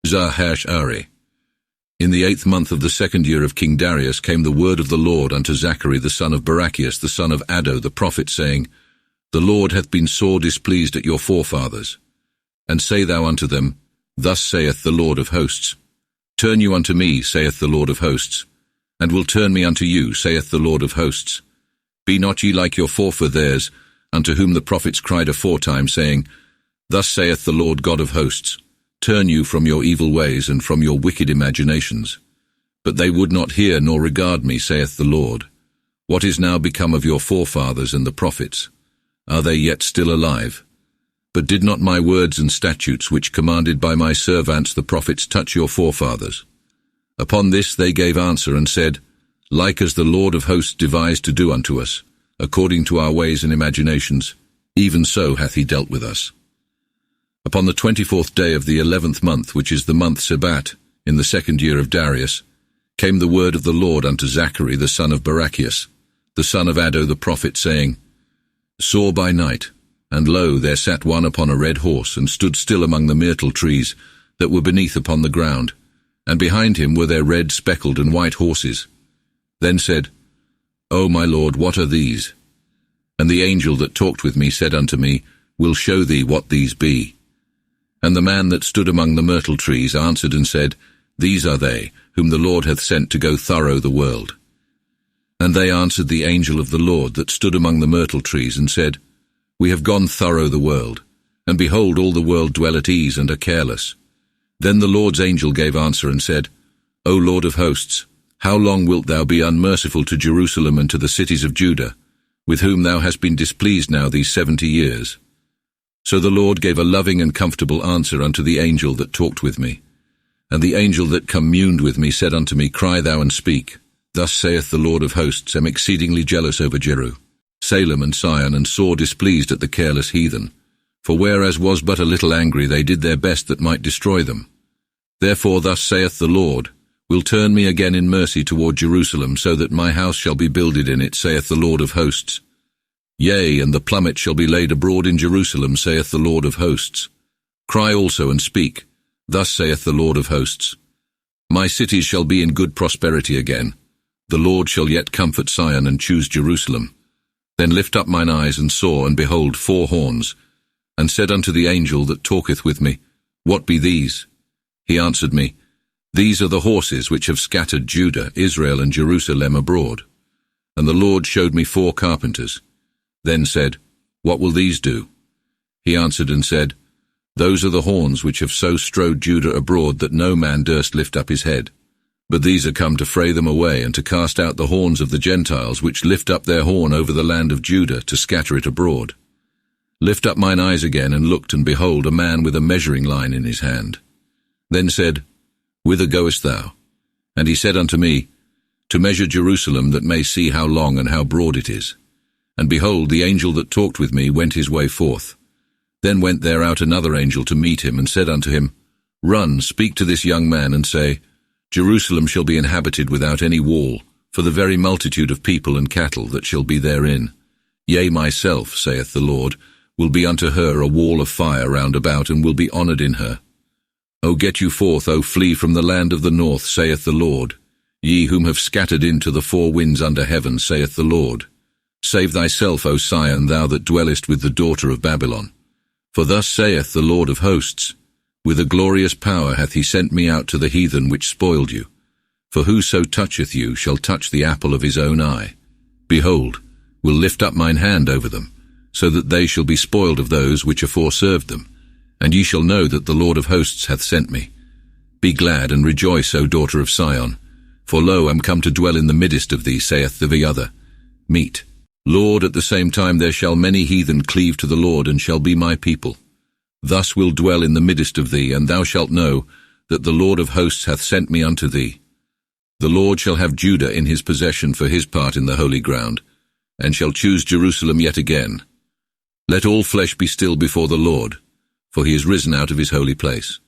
Zachariah. In the 8th month of the 2nd year of King Darius came the word of the Lord unto Zachariah the son of Barachias, the son of Addo the prophet, saying, The Lord hath been sore displeased at your forefathers. And say thou unto them, Thus saith the Lord of hosts, Turn you unto me, saith the Lord of hosts, and will turn me unto you, saith the Lord of hosts. Be not ye like your forefathers, unto whom the prophets cried aforetime, saying, Thus saith the Lord God of hosts, Turn you from your evil ways and from your wicked imaginations. But they would not hear nor regard me, saith the Lord. What is now become of your forefathers and the prophets? Are they yet still alive? But did not my words and statutes, which commanded by my servants the prophets, touch your forefathers? Upon this they gave answer and said, Like as the Lord of hosts devised to do unto us, according to our ways and imaginations, even so hath he dealt with us. Upon the 24th day of the 11th month, which is the month Sebat, in the 2nd year of Darius, came the word of the Lord unto Zachariah the son of Barachias, the son of Addo the prophet, saying, Saw by night, and lo, there sat one upon a red horse, and stood still among the myrtle trees that were beneath upon the ground, and behind him were their red, speckled, and white horses. Then said, O my Lord, what are these? And the angel that talked with me said unto me, Will show thee what these be. And the man that stood among the myrtle trees answered and said, These are they, whom the Lord hath sent to go thorough the world. And they answered the angel of the Lord that stood among the myrtle trees, and said, We have gone thorough the world, and behold, all the world dwell at ease and are careless. Then the Lord's angel gave answer and said, O Lord of hosts, how long wilt thou be unmerciful to Jerusalem and to the cities of Judah, with whom thou hast been displeased now these 70 years? So the Lord gave a loving and comfortable answer unto the angel that talked with me. And the angel that communed with me said unto me, Cry thou and speak. Thus saith the Lord of hosts, am exceedingly jealous over Salem and Sion, and sore displeased at the careless heathen. For whereas was but a little angry, they did their best that might destroy them. Therefore thus saith the Lord, Will turn me again in mercy toward Jerusalem, so that my house shall be builded in it, saith the Lord of hosts. Yea, and the plummet shall be laid abroad in Jerusalem, saith the Lord of hosts. Cry also and speak. Thus saith the Lord of hosts. My cities shall be in good prosperity again. The Lord shall yet comfort Sion and choose Jerusalem. Then lift up mine eyes and saw, and behold, 4 horns, and said unto the angel that talketh with me, What be these? He answered me, These are the horses which have scattered Judah, Israel, and Jerusalem abroad. And the Lord showed me 4 carpenters. Then said, What will these do? He answered and said, Those are the horns which have so strode Judah abroad that no man durst lift up his head. But these are come to fray them away, and to cast out the horns of the Gentiles, which lift up their horn over the land of Judah, to scatter it abroad. Lift up mine eyes again, and looked, and behold, a man with a measuring line in his hand. Then said, Whither goest thou? And he said unto me, To measure Jerusalem, that may see how long and how broad it is. And behold, the angel that talked with me went his way forth. Then went there out another angel to meet him, and said unto him, Run, speak to this young man, and say, Jerusalem shall be inhabited without any wall, for the very multitude of people and cattle that shall be therein. Yea, myself, saith the Lord, will be unto her a wall of fire round about, and will be honoured in her. O get you forth, O flee from the land of the north, saith the Lord. Ye whom have scattered into the 4 winds under heaven, saith the Lord. Save thyself, O Sion, thou that dwellest with the daughter of Babylon. For thus saith the Lord of hosts, With a glorious power hath he sent me out to the heathen which spoiled you. For whoso toucheth you shall touch the apple of his own eye. Behold, will lift up mine hand over them, so that they shall be spoiled of those which afore served them. And ye shall know that the Lord of hosts hath sent me. Be glad and rejoice, O daughter of Sion, for lo, I am come to dwell in the midst of thee, saith the other. Meet. Lord, at the same time there shall many heathen cleave to the Lord, and shall be my people. Thus will dwell in the midst of thee, and thou shalt know that the Lord of hosts hath sent me unto thee. The Lord shall have Judah in his possession for his part in the holy ground, and shall choose Jerusalem yet again. Let all flesh be still before the Lord, for he is risen out of his holy place.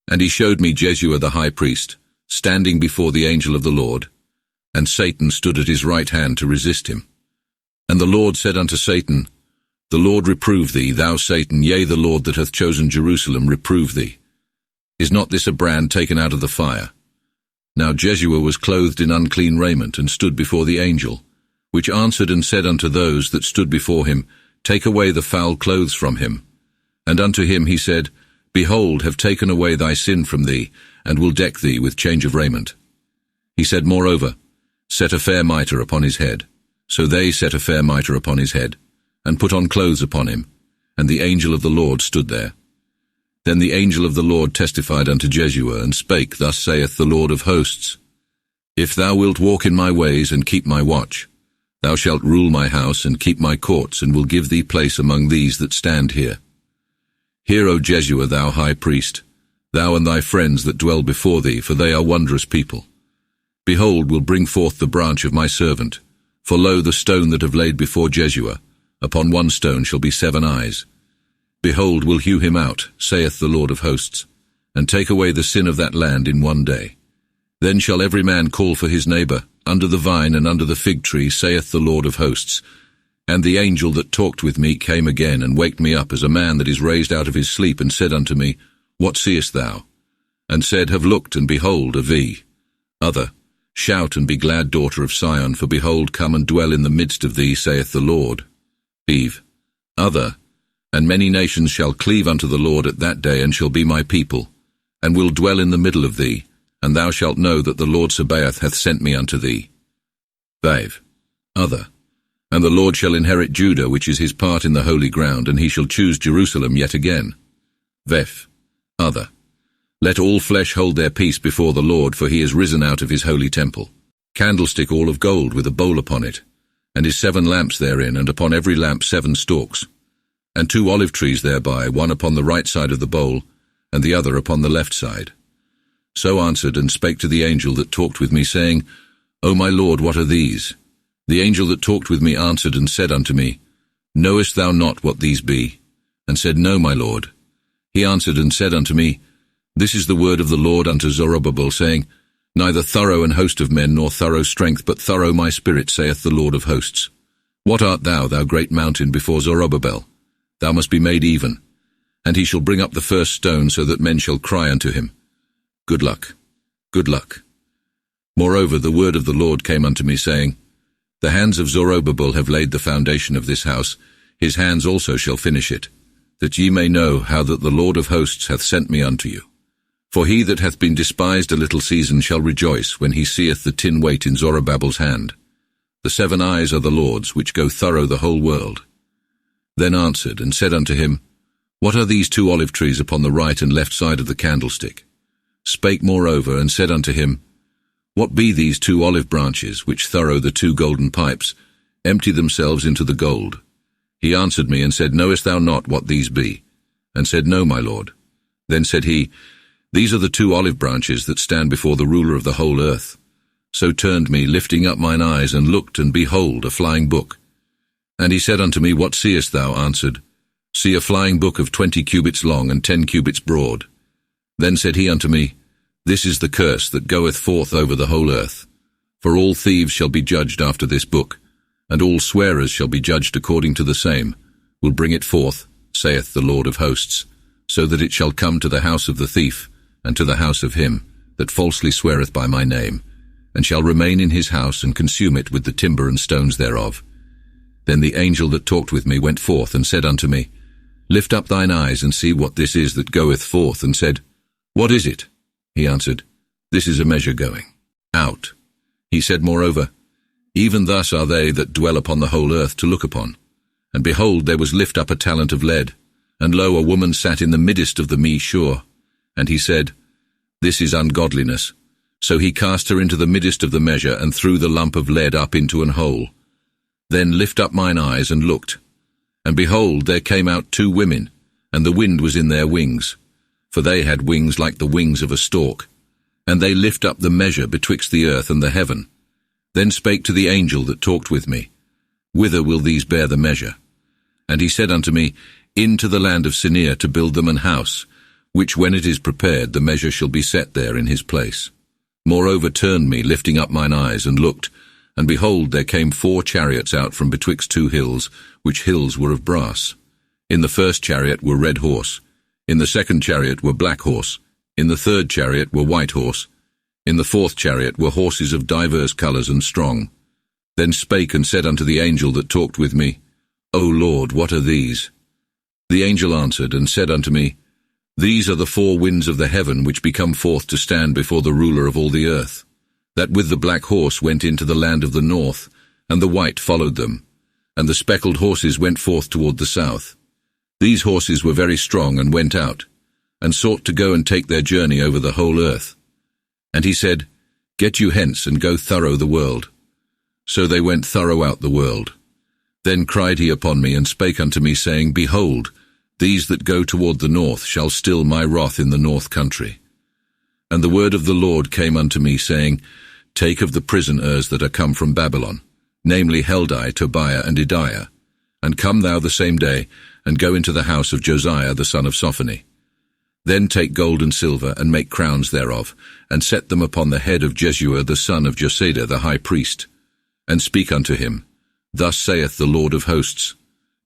And he showed me Jeshua the high priest, standing before the angel of the Lord, and Satan stood at his right hand to resist him. And the Lord said unto Satan, The Lord reprove thee, thou Satan, yea, the Lord that hath chosen Jerusalem reprove thee. Is not this a brand taken out of the fire? Now Jeshua was clothed in unclean raiment, and stood before the angel, which answered and said unto those that stood before him, Take away the foul clothes from him. And unto him he said, Behold, have taken away thy sin from thee, and will deck thee with change of raiment. He said moreover, Set a fair mitre upon his head. So they set a fair mitre upon his head, and put on clothes upon him, and the angel of the Lord stood there. Then the angel of the Lord testified unto Jeshua, and spake, Thus saith the Lord of hosts, If thou wilt walk in my ways, and keep my watch, thou shalt rule my house, and keep my courts, and will give thee place among these that stand here. Hear, O Jeshua, thou high priest, thou and thy friends that dwell before thee, for they are wondrous people. Behold, will bring forth the branch of my servant. For lo, the stone that have laid before Jeshua, upon one stone shall be 7 eyes. Behold, will hew him out, saith the Lord of hosts, and take away the sin of that land in one day. Then shall every man call for his neighbour, under the vine and under the fig tree, saith the Lord of hosts. And the angel that talked with me came again, and waked me up as a man that is raised out of his sleep, and said unto me, What seest thou? And said, Have looked, and behold, a V. Other, Shout and be glad, daughter of Sion, for behold, come and dwell in the midst of thee, saith the Lord. Eve. Other, And many nations shall cleave unto the Lord at that day, and shall be my people, and will dwell in the middle of thee, and thou shalt know that the Lord Sabaoth hath sent me unto thee. 5. Other, And the Lord shall inherit Judah, which is his part in the holy ground, and he shall choose Jerusalem yet again. Veph. Other, Let all flesh hold their peace before the Lord, for he is risen out of his holy temple. Candlestick all of gold, with a bowl upon it, and his 7 lamps therein, and upon every lamp 7 stalks, and 2 olive trees thereby, one upon the right side of the bowl, and the other upon the left side. So answered and spake to the angel that talked with me, saying, O my Lord, what are these? The angel that talked with me answered and said unto me, Knowest thou not what these be? And said, No, my Lord. He answered and said unto me, This is the word of the Lord unto Zerubbabel, saying, Neither thorough an host of men, nor thorough strength, but thorough my spirit, saith the Lord of hosts. What art thou, thou great mountain, before Zerubbabel? Thou must be made even. And he shall bring up the first stone, so that men shall cry unto him, Good luck, good luck. Moreover, the word of the Lord came unto me, saying, The hands of Zerubbabel have laid the foundation of this house, his hands also shall finish it, that ye may know how that the Lord of hosts hath sent me unto you. For he that hath been despised a little season shall rejoice when he seeth the tin weight in Zerubbabel's hand. The 7 eyes are the Lord's, which go thorough the whole world. Then answered and said unto him, What are these 2 olive trees upon the right and left side of the candlestick? Spake moreover and said unto him, What be these 2 olive branches, which thorough the 2 golden pipes, empty themselves into the gold? He answered me and said, Knowest thou not what these be? And said, No, my Lord. Then said he, These are the 2 olive branches that stand before the ruler of the whole earth. So turned me, lifting up mine eyes, and looked, and behold, a flying book. And he said unto me, What seest thou? Answered, See a flying book of 20 cubits long, and 10 cubits broad. Then said he unto me, This is the curse that goeth forth over the whole earth. For all thieves shall be judged after this book, and all swearers shall be judged according to the same, will bring it forth, saith the Lord of hosts, so that it shall come to the house of the thief, and to the house of him that falsely sweareth by my name, and shall remain in his house, and consume it with the timber and stones thereof. Then the angel that talked with me went forth, and said unto me, Lift up thine eyes, and see what this is that goeth forth, and said, What is it? He answered, This is a measure going out. He said moreover, Even thus are they that dwell upon the whole earth to look upon. And behold, there was lift up a talent of lead, and lo, a woman sat in the midst of the mee shore. And he said, This is ungodliness. So he cast her into the midst of the measure, and threw the lump of lead up into an hole. Then lift up mine eyes, and looked. And behold, there came out 2 women, and the wind was in their wings. For they had wings like the wings of a stork. And they lift up the measure betwixt the earth and the heaven. Then spake to the angel that talked with me, Whither will these bear the measure? And he said unto me, Into the land of Sinir, to build them an house, which when it is prepared, the measure shall be set there in his place. Moreover turned me, lifting up mine eyes, and looked, and behold, there came 4 chariots out from betwixt 2 hills, which hills were of brass. In the first chariot were red horse, in the second chariot were black horse, In the third chariot were white horse. In the fourth chariot were horses of divers colours and strong. Then spake and said unto the angel that talked with me, O Lord, what are these? The angel answered and said unto me, These are the four winds of the heaven which be come forth to stand before the ruler of all the earth, that with the black horse went into the land of the north, and the white followed them, and the speckled horses went forth toward the south. These horses were very strong, and went out, and sought to go and take their journey over the whole earth. And he said, Get you hence, and go thorough the world. So they went thorough out the world. Then cried he upon me, and spake unto me, saying, Behold, these that go toward the north shall still my wrath in the north country. And the word of the Lord came unto me, saying, Take of the prisoners that are come from Babylon, namely Heldai, Tobiah, and Ediah, and come thou the same day, and go into the house of Josiah the son of Sophoni. Then take gold and silver, and make crowns thereof, and set them upon the head of Jeshua the son of Josadah the high priest, and speak unto him, Thus saith the Lord of hosts,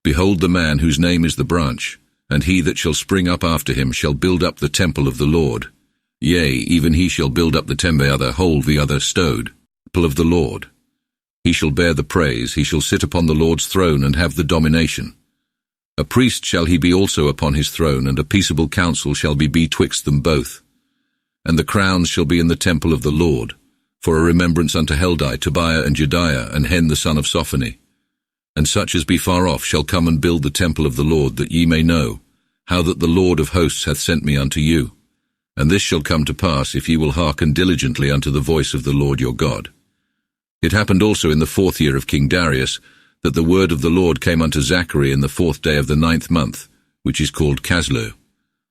Behold the man whose name is the branch, and he that shall spring up after him shall build up the temple of the Lord. Yea, even he shall build up the temple, the other hold, the other stowed, temple of the Lord. He shall bear the praise, he shall sit upon the Lord's throne, and have the domination. A priest shall he be also upon his throne, and a peaceable counsel shall be betwixt them both. And the crowns shall be in the temple of the Lord, for a remembrance unto Heldai, Tobiah, and Jediah, and Hen the son of Sophoni. And such as be far off shall come and build the temple of the Lord, that ye may know how that the Lord of hosts hath sent me unto you. And this shall come to pass, if ye will hearken diligently unto the voice of the Lord your God. It happened also in the 4th year of King Darius, that the word of the Lord came unto Zachariah in the 4th day of the 9th month, which is called Caslu,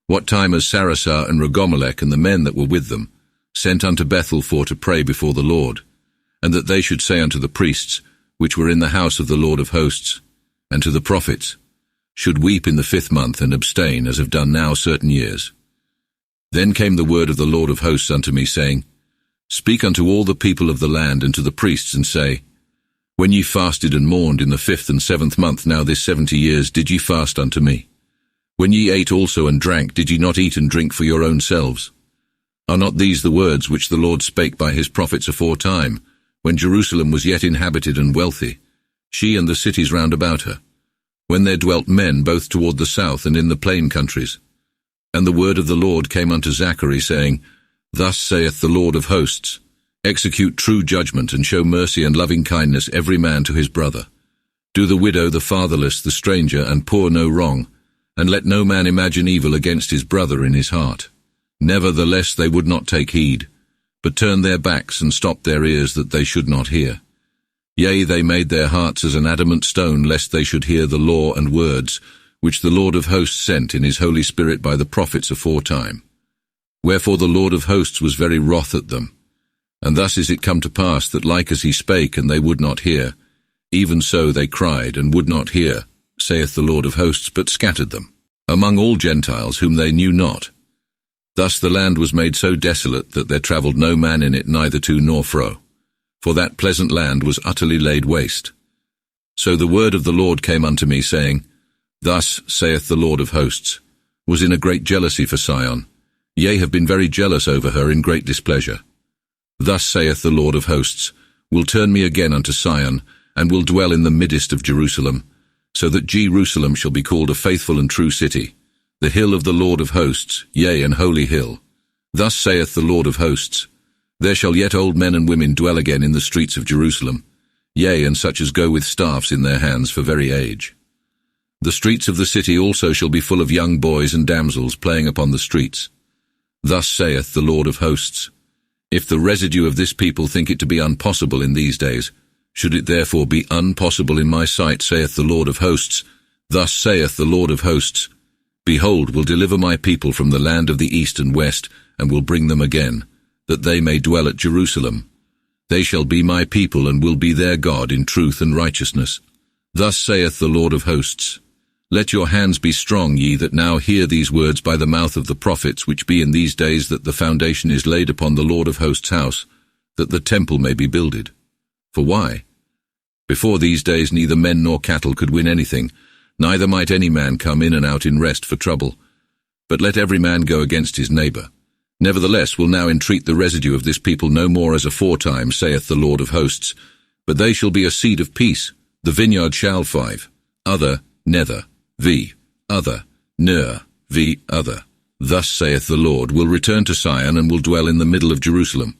what time as Sarasar and Regomelech and the men that were with them sent unto Bethel for to pray before the Lord, and that they should say unto the priests, which were in the house of the Lord of hosts, and to the prophets, should weep in the 5th month, and abstain, as have done now certain years. Then came the word of the Lord of hosts unto me, saying, Speak unto all the people of the land, and to the priests, and say, When ye fasted and mourned in the 5th and 7th month, now this 70 years, did ye fast unto me? When ye ate also and drank, did ye not eat and drink for your own selves? Are not these the words which the Lord spake by his prophets aforetime, when Jerusalem was yet inhabited and wealthy, she and the cities round about her, when there dwelt men both toward the south and in the plain countries? And the word of the Lord came unto Zachariah, saying, Thus saith the Lord of hosts, Execute true judgment, and show mercy and loving kindness every man to his brother. Do the widow, the fatherless, the stranger, and poor no wrong, and let no man imagine evil against his brother in his heart. Nevertheless they would not take heed, but turned their backs and stopped their ears, that they should not hear. Yea, they made their hearts as an adamant stone, lest they should hear the law and words, which the Lord of hosts sent in his Holy Spirit by the prophets aforetime. Wherefore the Lord of hosts was very wroth at them. And thus is it come to pass, that like as he spake, and they would not hear, even so they cried, and would not hear, saith the Lord of hosts, but scattered them among all Gentiles whom they knew not. Thus the land was made so desolate, that there travelled no man in it, neither to nor fro. For that pleasant land was utterly laid waste. So the word of the Lord came unto me, saying, Thus saith the Lord of hosts, was in a great jealousy for Sion, yea, have been very jealous over her in great displeasure. Thus saith the Lord of hosts, will turn me again unto Sion, and will dwell in the midst of Jerusalem, so that Jerusalem shall be called a faithful and true city, the hill of the Lord of hosts, yea, an holy hill. Thus saith the Lord of hosts, there shall yet old men and women dwell again in the streets of Jerusalem, yea, and such as go with staffs in their hands for very age. The streets of the city also shall be full of young boys and damsels playing upon the streets. Thus saith the Lord of hosts, if the residue of this people think it to be impossible in these days, should it therefore be impossible in my sight, saith the Lord of hosts, thus saith the Lord of hosts, behold, will deliver my people from the land of the east and west, and will bring them again, that they may dwell at Jerusalem. They shall be my people, and will be their God in truth and righteousness. Thus saith the Lord of hosts, let your hands be strong, ye that now hear these words by the mouth of the prophets, which be in these days that the foundation is laid upon the Lord of hosts' house, that the temple may be builded. For why? Before these days neither men nor cattle could win anything, neither might any man come in and out in rest for trouble. But let every man go against his neighbor, Nevertheless will now entreat the residue of this people no more as aforetime, saith the Lord of hosts, but they shall be a seed of peace. The vineyard shall 5. Other, nether, v. Other, ner, v. Other. Thus saith the Lord, will return to Sion and will dwell in the middle of Jerusalem.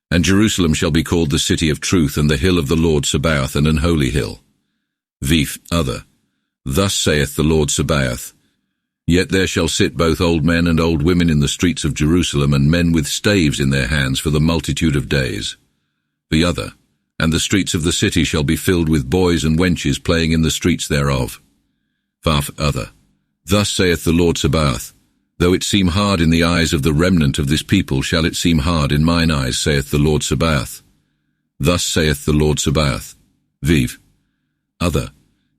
And Jerusalem shall be called the city of truth, and the hill of the Lord Sabaoth, and an holy hill. V. Other. Thus saith the Lord Sabaoth, yet there shall sit both old men and old women in the streets of Jerusalem, and men with staves in their hands for the multitude of days. The other, and the streets of the city shall be filled with boys and wenches playing in the streets thereof. Farf. Other. Thus saith the Lord Sabaoth, though it seem hard in the eyes of the remnant of this people, shall it seem hard in mine eyes, saith the Lord Sabaoth. Thus saith the Lord Sabaoth. Viv. Other.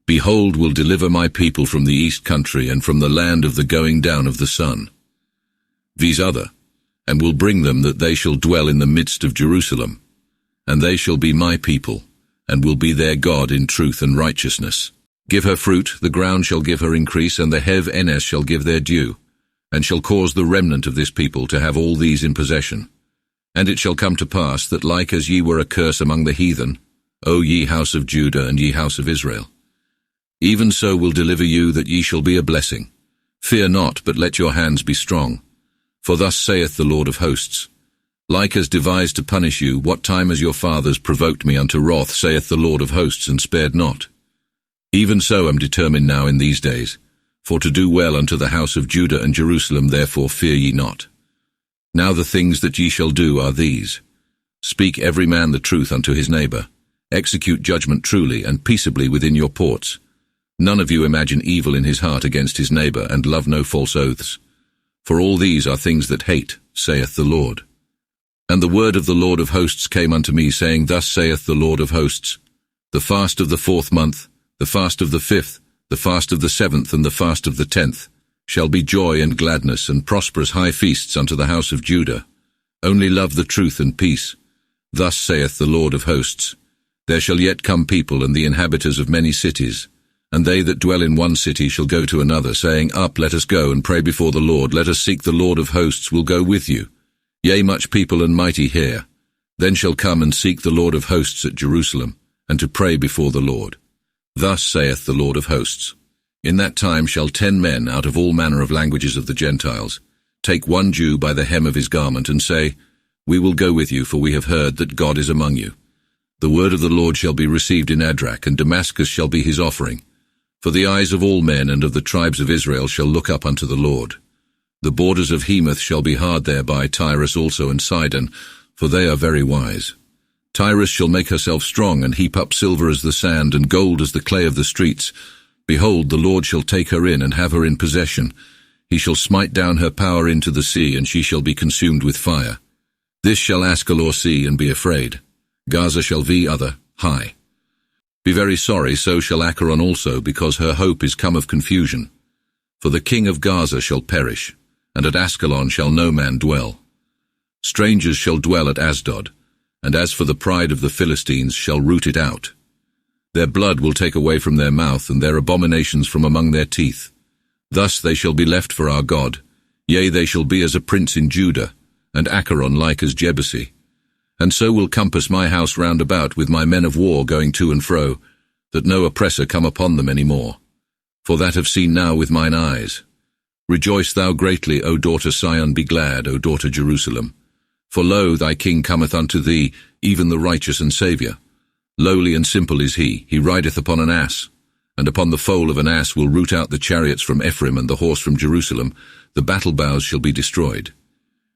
Behold, will deliver my people from the east country, and from the land of the going down of the sun. Viz. Other. And will bring them that they shall dwell in the midst of Jerusalem. And they shall be my people, and will be their God in truth and righteousness. Give her fruit, the ground shall give her increase, and the hev enes shall give their due, and shall cause the remnant of this people to have all these in possession. And it shall come to pass that like as ye were a curse among the heathen, O ye house of Judah and ye house of Israel, even so will deliver you, that ye shall be a blessing. Fear not, but let your hands be strong. For thus saith the Lord of hosts, like as devised to punish you, what time as your fathers provoked me unto wrath, saith the Lord of hosts, and spared not. Even so am determined now in these days, for to do well unto the house of Judah and Jerusalem, therefore fear ye not. Now the things that ye shall do are these. Speak every man the truth unto his neighbor. Execute judgment truly and peaceably within your ports. None of you imagine evil in his heart against his neighbor, and love no false oaths. For all these are things that hate, saith the Lord. And the word of the Lord of hosts came unto me, saying, Thus saith the Lord of hosts, the fast of the 4th month, the fast of the 5th, the fast of the 7th, and the fast of the 10th, shall be joy and gladness, and prosperous high feasts unto the house of Judah. Only love the truth and peace. Thus saith the Lord of hosts, there shall yet come people, and the inhabitants of many cities, and they that dwell in one city shall go to another, saying, Up, let us go and pray before the Lord, let us seek the Lord of hosts will go with you. Yea, much people and mighty here. Then shall come and seek the Lord of hosts at Jerusalem, and to pray before the Lord. Thus saith the Lord of hosts, in that time shall 10 men out of all manner of languages of the Gentiles take one Jew by the hem of his garment, and say, We will go with you, for we have heard that God is among you. The word of the Lord shall be received in Adrak, and Damascus shall be his offering. For the eyes of all men and of the tribes of Israel shall look up unto the Lord. The borders of Hemath shall be hard thereby, Tyrus also and Sidon, for they are very wise. Tyrus shall make herself strong, and heap up silver as the sand, and gold as the clay of the streets. Behold, the Lord shall take her in, and have her in possession. He shall smite down her power into the sea, and she shall be consumed with fire. This shall Askelor see, and be afraid. Gaza shall be other, high. Be very sorry, so shall Acheron also, because her hope is come of confusion. For the king of Gaza shall perish, and at Askelon shall no man dwell. Strangers shall dwell at Asdod, and as for the pride of the Philistines shall root it out. Their blood will take away from their mouth, and their abominations from among their teeth. Thus they shall be left for our God. Yea, they shall be as a prince in Judah, and Acheron like as Jebusi. And so will compass my house round about with my men of war going to and fro, that no oppressor come upon them any more. For that have seen now with mine eyes. Rejoice thou greatly, O daughter Sion, be glad, O daughter Jerusalem. For lo, thy king cometh unto thee, even the righteous and Saviour. Lowly and simple is he rideth upon an ass, and upon the foal of an ass will root out the chariots from Ephraim and the horse from Jerusalem. The battle bows shall be destroyed.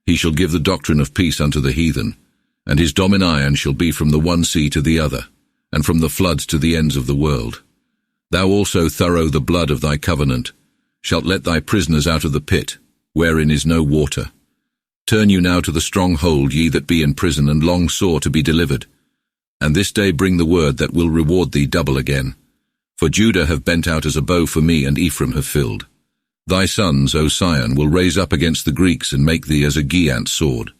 He shall give the doctrine of peace unto the heathen, and his dominion shall be from the one sea to the other, and from the floods to the ends of the world. Thou also, thorough the blood of thy covenant, shalt let thy prisoners out of the pit, wherein is no water. Turn you now to the stronghold, ye that be in prison, and long sore to be delivered. And this day bring the word that will reward thee double again. For Judah have bent out as a bow for me, and Ephraim have filled. Thy sons, O Sion, will raise up against the Greeks, and make thee as a Giant sword.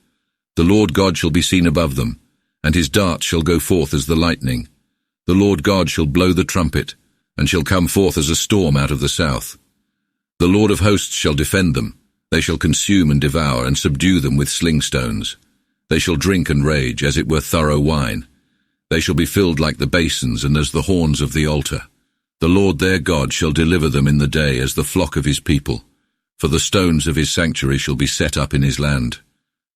The Lord God shall be seen above them, and his darts shall go forth as the lightning. The Lord God shall blow the trumpet, and shall come forth as a storm out of the south. The Lord of hosts shall defend them, They shall consume and devour and subdue them with sling stones. They shall drink and rage, as it were thorough wine. They shall be filled like the basins and as the horns of the altar. The Lord their God shall deliver them in the day as the flock of his people, for the stones of his sanctuary shall be set up in his land.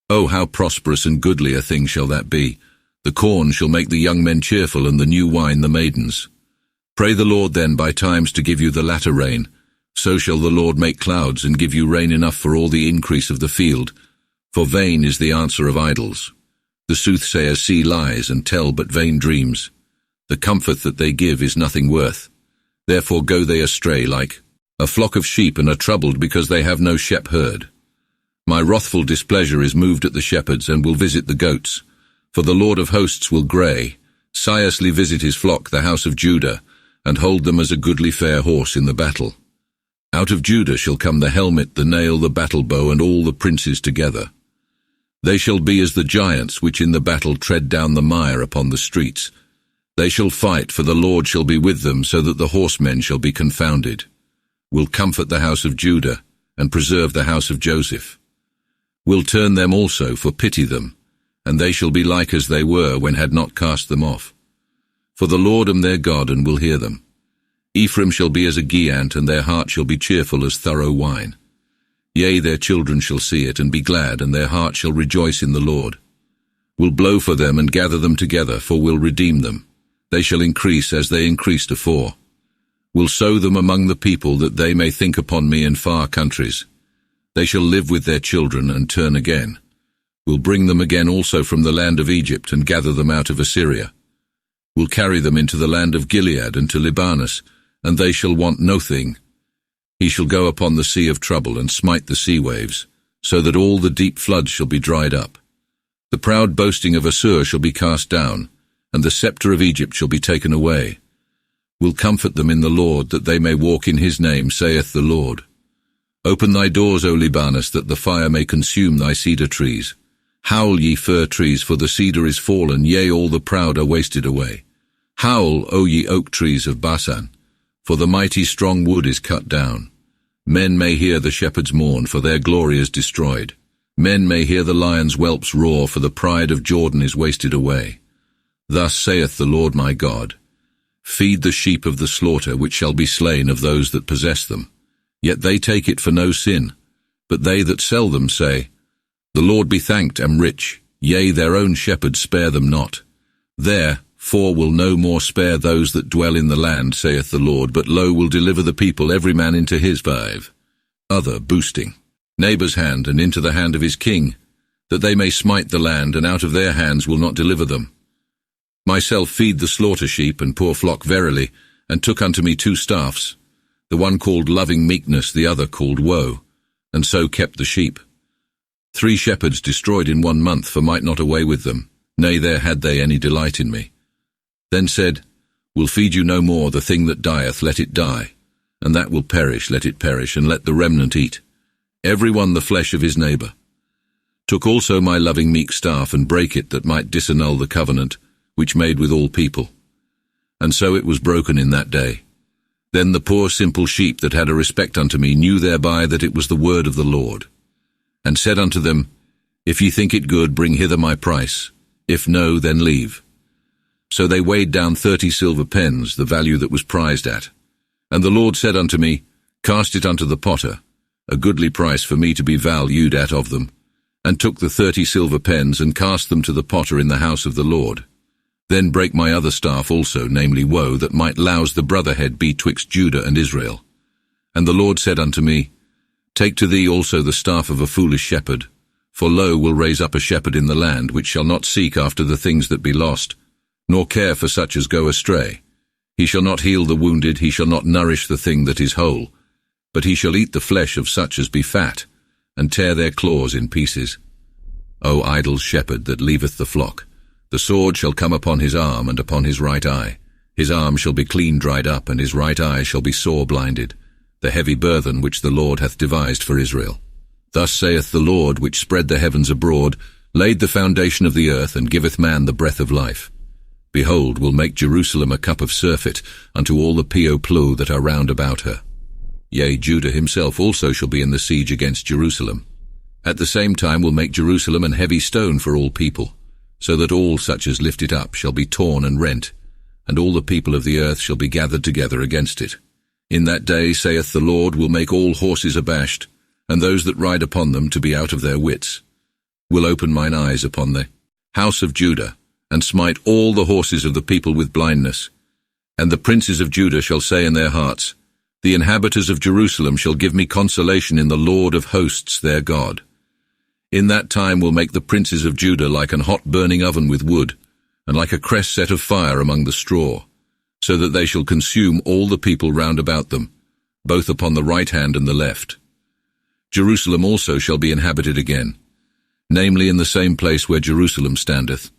Oh, how prosperous and goodly a thing shall that be! The corn shall make the young men cheerful, and the new wine the maidens. Pray the Lord then by times to give you the latter rain. So shall the Lord make clouds and give you rain enough for all the increase of the field. For vain is the answer of idols. The soothsayers see lies and tell but vain dreams. The comfort that they give is nothing worth. Therefore go they astray like a flock of sheep, and are troubled because they have no shepherd. My wrathful displeasure is moved at the shepherds, and will visit the goats. For the Lord of hosts will seriously visit his flock, the house of Judah, and hold them as a goodly fair horse in the battle. Out of Judah shall come the helmet, the nail, the battle bow, and all the princes together. They shall be as the giants which in the battle tread down the mire upon the streets. They shall fight, for the Lord shall be with them, so that the horsemen shall be confounded. Will comfort the house of Judah, and preserve the house of Joseph. Will turn them also, for pity them, and they shall be like as they were when had not cast them off. For the Lord am their God, and will hear them. Ephraim shall be as a giant, and their heart shall be cheerful as thorough wine. Yea, their children shall see it, and be glad, and their heart shall rejoice in the Lord. Will blow for them, and gather them together, for will redeem them. They shall increase as they increased afore. Will sow them among the people, that they may think upon me in far countries. They shall live with their children, and turn again. Will bring them again also from the land of Egypt, and gather them out of Assyria. Will carry them into the land of Gilead and to Libanus, and they shall want no thing. He shall go upon the sea of trouble, and smite the sea waves, so that all the deep floods shall be dried up. The proud boasting of Assur shall be cast down, and the scepter of Egypt shall be taken away. Will comfort them in the Lord, that they may walk in his name, saith the Lord. Open thy doors, O Libanus, that the fire may consume thy cedar trees. Howl, ye fir trees, for the cedar is fallen, yea, all the proud are wasted away. Howl, O ye oak trees of Basan, for the mighty strong wood is cut down. Men may hear the shepherds mourn, for their glory is destroyed. Men may hear the lion's whelps roar, for the pride of Jordan is wasted away. Thus saith the Lord my God, Feed the sheep of the slaughter, which shall be slain of those that possess them. Yet they take it for no sin. But they that sell them say, The Lord be thanked, am rich. Yea, their own shepherds spare them not. Therefore will no more spare those that dwell in the land, saith the Lord, but lo, will deliver the people, every man into his 5. Other boosting. Neighbour's hand, and into the hand of his king, that they may smite the land, and out of their hands will not deliver them. Myself feed the slaughter sheep, and poor flock verily, and took unto me 2 staffs, the one called loving meekness, the other called woe, and so kept the sheep. 3 shepherds destroyed in 1 month, for might not away with them, nay, there had they any delight in me. Then said, Will feed you no more, the thing that dieth, let it die, and that will perish, let it perish, and let the remnant eat, every one the flesh of his neighbour. Took also my loving meek staff, and brake it, that might disannul the covenant, which made with all people. And so it was broken in that day. Then the poor simple sheep that had a respect unto me knew thereby that it was the word of the Lord, and said unto them, If ye think it good, bring hither my price. If no, then leave. So they weighed down 30 silver pens, the value that was prized at. And the Lord said unto me, Cast it unto the potter, a goodly price for me to be valued at of them, and took the 30 silver pens, and cast them to the potter in the house of the Lord. Then brake my other staff also, namely woe, that might louse the brotherhead betwixt Judah and Israel. And the Lord said unto me, Take to thee also the staff of a foolish shepherd, for lo, will raise up a shepherd in the land, which shall not seek after the things that be lost, nor care for such as go astray. He shall not heal the wounded, he shall not nourish the thing that is whole, but he shall eat the flesh of such as be fat, and tear their claws in pieces. O idle shepherd that leaveth the flock, the sword shall come upon his arm and upon his right eye. His arm shall be clean dried up, and his right eye shall be sore blinded, the heavy burthen which the Lord hath devised for Israel. Thus saith the Lord, which spread the heavens abroad, laid the foundation of the earth, and giveth man the breath of life. Behold, will make Jerusalem a cup of surfeit unto all the people that are round about her. Yea, Judah himself also shall be in the siege against Jerusalem. At the same time will make Jerusalem an heavy stone for all people, so that all such as lift it up shall be torn and rent, and all the people of the earth shall be gathered together against it. In that day, saith the Lord, will make all horses abashed, and those that ride upon them to be out of their wits. Will open mine eyes upon the house of Judah, and smite all the horses of the people with blindness. And the princes of Judah shall say in their hearts, The inhabitants of Jerusalem shall give me consolation in the Lord of hosts their God. In that time will make the princes of Judah like an hot burning oven with wood, and like a cress set of fire among the straw, so that they shall consume all the people round about them, both upon the right hand and the left. Jerusalem also shall be inhabited again, namely in the same place where Jerusalem standeth.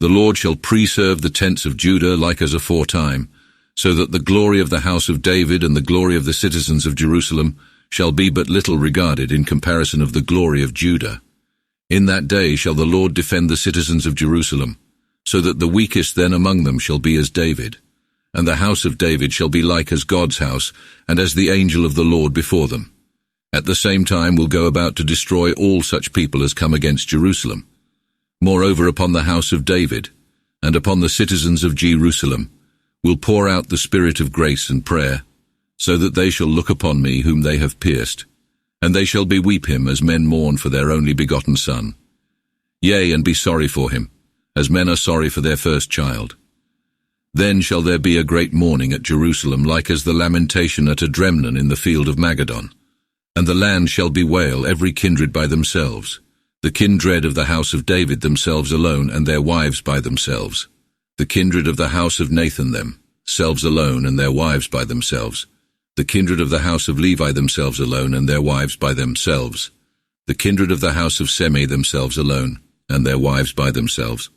The Lord shall preserve the tents of Judah like as aforetime, so that the glory of the house of David and the glory of the citizens of Jerusalem shall be but little regarded in comparison of the glory of Judah. In that day shall the Lord defend the citizens of Jerusalem, so that the weakest then among them shall be as David, and the house of David shall be like as God's house, and as the angel of the Lord before them. At the same time will go about to destroy all such people as come against Jerusalem. Moreover, upon the house of David, and upon the citizens of Jerusalem, will pour out the spirit of grace and prayer, so that they shall look upon me whom they have pierced, and they shall beweep him as men mourn for their only begotten son. Yea, and be sorry for him, as men are sorry for their first child. Then shall there be a great mourning at Jerusalem, like as the lamentation at Adremnon in the field of Magaddon. And the land shall bewail every kindred by themselves, the kindred of the house of David themselves alone, and their wives by themselves, the kindred of the house of Nathan themselves alone, and their wives by themselves, the kindred of the house of Levi themselves alone, and their wives by themselves, the kindred of the house of Semi themselves alone, and their wives by themselves.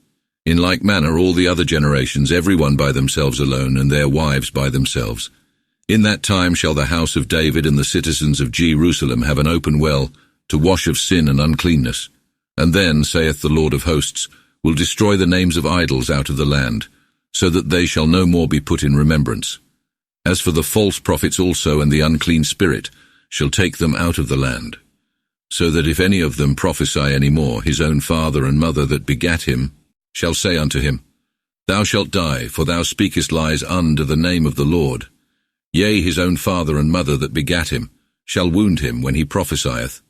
In like manner all the other generations, every one by themselves alone, and their wives by themselves. In that time shall the house of David and the citizens of Jerusalem have an open well to wash of sin and uncleanness. And then, saith the Lord of hosts, will destroy the names of idols out of the land, so that they shall no more be put in remembrance. As for the false prophets also and the unclean spirit, shall take them out of the land. So that if any of them prophesy any more, his own father and mother that begat him shall say unto him, Thou shalt die, for thou speakest lies under the name of the Lord. Yea, his own father and mother that begat him shall wound him when he prophesieth.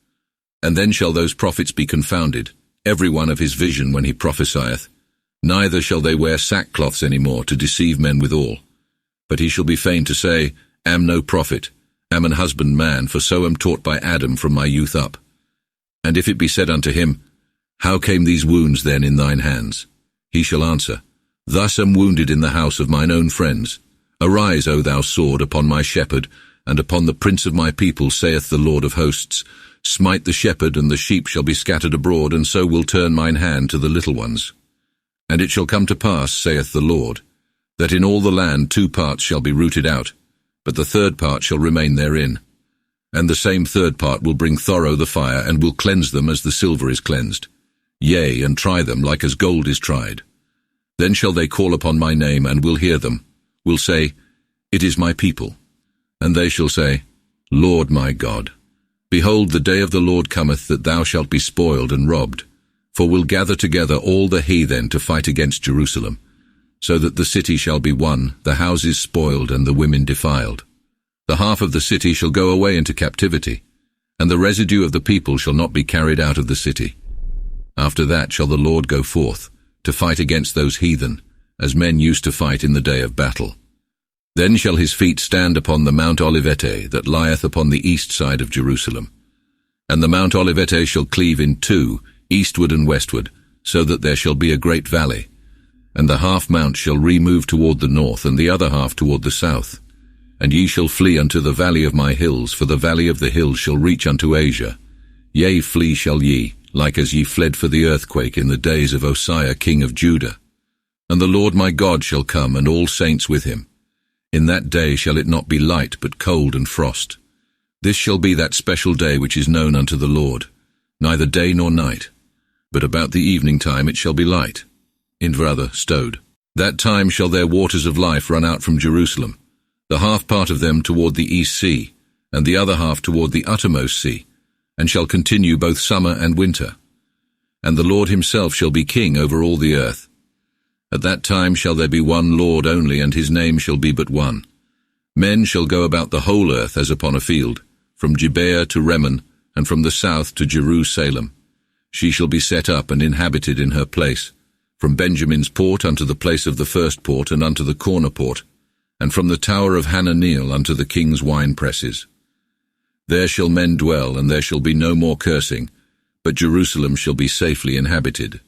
And then shall those prophets be confounded, every one of his vision when he prophesieth. Neither shall they wear sackcloths any more to deceive men withal. But he shall be fain to say, Am no prophet, am an husbandman, for so am taught by Adam from my youth up. And if it be said unto him, How came these wounds then in thine hands? He shall answer, Thus am wounded in the house of mine own friends. Arise, O thou sword, upon my shepherd, and upon the prince of my people, saith the Lord of hosts. Smite the shepherd, and the sheep shall be scattered abroad, and so will turn mine hand to the little ones. And it shall come to pass, saith the Lord, that in all the land 2 parts shall be rooted out, but the 3rd part shall remain therein. And the same 3rd part will bring thorough the fire, and will cleanse them as the silver is cleansed. Yea, and try them like as gold is tried. Then shall they call upon my name, and will hear them, will say, It is my people. And they shall say, Lord my God, behold, the day of the Lord cometh, that thou shalt be spoiled and robbed. For we'll gather together all the heathen to fight against Jerusalem, so that the city shall be won, the houses spoiled, and the women defiled. The half of the city shall go away into captivity, and the residue of the people shall not be carried out of the city. After that shall the Lord go forth, to fight against those heathen, as men used to fight in the day of battle. Then shall his feet stand upon the Mount Olivete, that lieth upon the east side of Jerusalem. And the Mount Olivete shall cleave in 2, eastward and westward, so that there shall be a great valley. And the half mount shall remove toward the north, and the other half toward the south. And ye shall flee unto the valley of my hills, for the valley of the hills shall reach unto Asia. Yea, flee shall ye, like as ye fled for the earthquake in the days of Osiah king of Judah. And the Lord my God shall come, and all saints with him. In that day shall it not be light, but cold and frost. This shall be that special day which is known unto the Lord, neither day nor night. But about the evening time it shall be light, stowed. That time shall their waters of life run out from Jerusalem, the half part of them toward the east sea, and the other half toward the uttermost sea, and shall continue both summer and winter. And the Lord himself shall be king over all the earth. At that time shall there be one Lord only, and his name shall be but one. Men shall go about the whole earth as upon a field, from Gibeah to Rimmon, and from the south to Jerusalem. She shall be set up and inhabited in her place, from Benjamin's port unto the place of the first port, and unto the corner port, and from the tower of Hananeel unto the king's wine presses. There shall men dwell, and there shall be no more cursing, but Jerusalem shall be safely inhabited.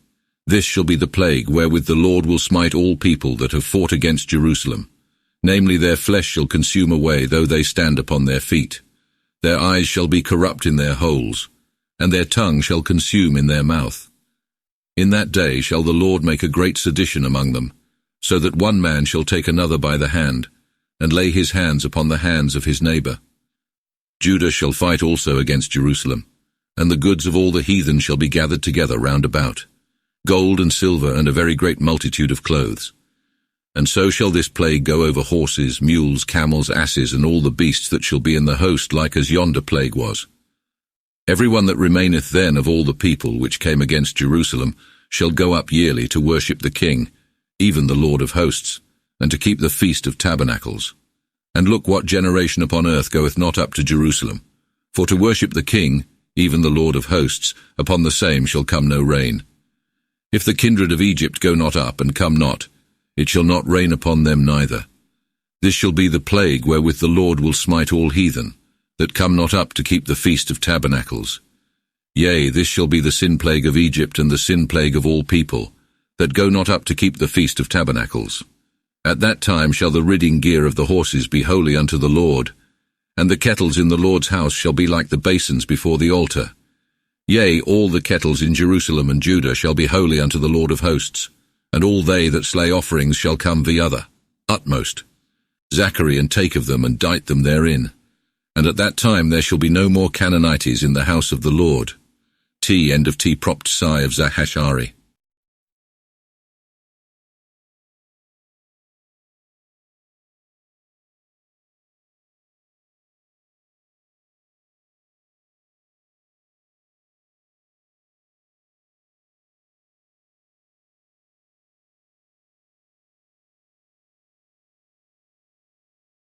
This shall be the plague wherewith the Lord will smite all people that have fought against Jerusalem. Namely, their flesh shall consume away, though they stand upon their feet. Their eyes shall be corrupt in their holes, and their tongue shall consume in their mouth. In that day shall the Lord make a great sedition among them, so that one man shall take another by the hand, and lay his hands upon the hands of his neighbor. Judah shall fight also against Jerusalem, and the goods of all the heathen shall be gathered together round about, gold and silver and a very great multitude of clothes. And so shall this plague go over horses, mules, camels, asses, and all the beasts that shall be in the host, like as yonder plague was. Every one that remaineth then of all the people which came against Jerusalem shall go up yearly to worship the King, even the Lord of hosts, and to keep the feast of tabernacles. And look, what generation upon earth goeth not up to Jerusalem? For to worship the King, even the Lord of hosts, upon the same shall come no rain. If the kindred of Egypt go not up, and come not, it shall not rain upon them neither. This shall be the plague wherewith the Lord will smite all heathen, that come not up to keep the feast of tabernacles. Yea, this shall be the sin plague of Egypt, and the sin plague of all people, that go not up to keep the feast of tabernacles. At that time shall the ridding gear of the horses be holy unto the Lord, and the kettles in the Lord's house shall be like the basins before the altar. Yea, all the kettles in Jerusalem and Judah shall be holy unto the Lord of hosts, and all they that slay offerings shall come the other, utmost, Zachariah, and take of them, and dight them therein. And at that time there shall be no more Canaanites in the house of the Lord. End of T propped sigh of Zachariah.